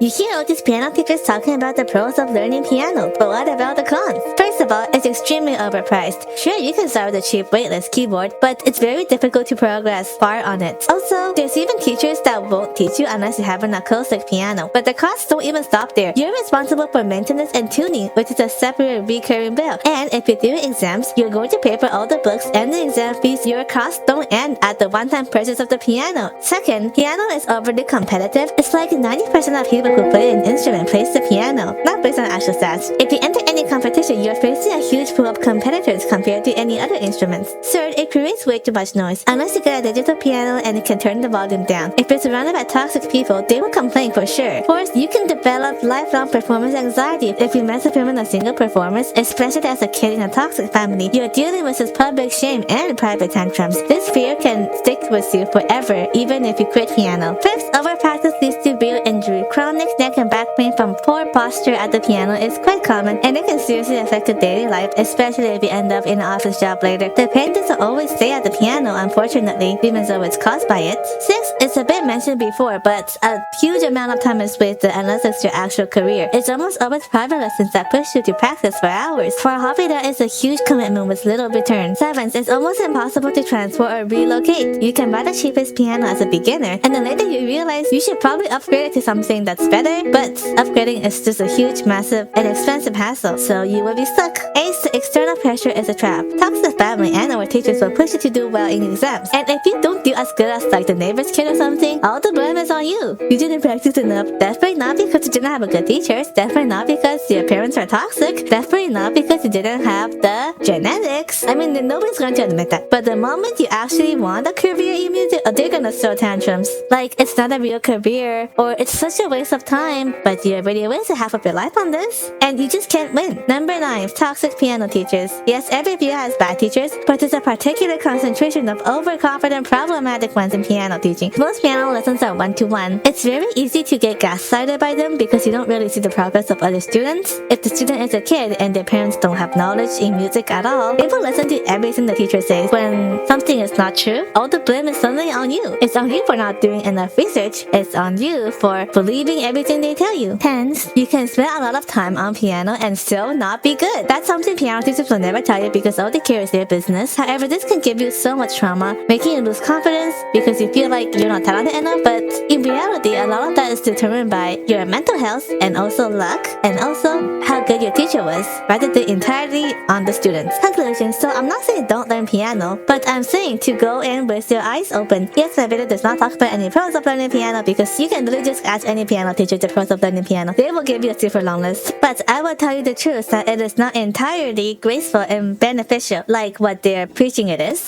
You hear all these piano teachers talking about the pros of learning piano, but what about the cons? First of all, it's extremely overpriced. Sure, you can start with a cheap weightless keyboard, but it's very difficult to progress far on it. Also, there's even teachers that won't teach you unless you have an acoustic piano. But the costs don't even stop there. You're responsible for maintenance and tuning, which is a separate recurring bill. And if you're doing exams, you're going to pay for all the books and the exam fees. Your costs don't end at the one-time purchase of the piano. Second, piano is overly competitive. It's like 90% of people who play an instrument plays the piano, not based on actual stats. If you enter any competition, you're facing a huge pool of competitors compared to any other instruments. Third, it creates way too much noise. Unless you get a digital piano and you can turn the volume down. If you're surrounded by toxic people, they will complain for sure. Fourth, you can develop lifelong performance anxiety if you mess up in a single performance, especially as a kid in a toxic family. You're dealing with this public shame and private tantrums. This fear can stick with you forever, even if you quit piano. Fifth, overpractice leads to real injury. Chronic neck and back pain from poor posture at the piano is quite common, and it can seriously affect your daily life, especially if you end up in an office job later. The pain doesn't always stay at the piano, unfortunately, even though it's caused by it. Sixth, it's a bit mentioned before, but a huge amount of time is wasted unless it's your actual career. It's almost always private lessons that push you to practice for hours. For a hobby, that is a huge commitment with little return. Seventh, it's almost impossible to transfer or relocate. You can buy the cheapest piano as a beginner, and then later you realize you should probably upgrade it to something that's better, but upgrading is just a huge, massive, and expensive hassle, so you will be stuck. Eighth, the external pressure is a trap. Toxic family and our teachers will push you to do well in exams, and if you don't do as good as like the neighbor's kid or something, all the blame is on you. You didn't practice enough. Definitely not because you didn't have a good teachers. Definitely not because your parents are toxic. Definitely not because you didn't have the genetics. I mean, nobody's going to admit that. But the moment you actually want a career in music, they're gonna throw tantrums. Like, it's not a real career, or it's such a waste of time, but you already wasted half of your life on this, and you just can't win. Number 9, toxic piano teachers. Yes, every piano has bad teachers, but there's a particular concentration of overconfident, problematic ones in piano teaching. Most piano lessons are one-to-one. It's very easy to get gaslighted by them because you don't really see the progress of other students. If the student is a kid and their parents don't have knowledge in music at all, they will listen to everything the teacher says. When something is not true, all the blame is suddenly on you. It's on you for not doing enough research. It's on you for believing everything they tell you. Hence, you can spend a lot of time on piano and still not be good. That's something piano teachers will never tell you because all they care is their business. However, this can give you so much trauma, making you lose confidence because you feel like you're not talented enough. But in reality, a lot of that is determined by your mental health and also luck and also how good your teacher was, rather than entirely on the students. Conclusion. So I'm not saying don't learn piano, but I'm saying to go in with your eyes open. Yes, my video does not talk about any pros of learning piano because you can literally just ask any piano teacher the pros of learning piano. They will give you a super long list. But I will tell you the truth that it is not entirely graceful and beneficial like what they're preaching it is.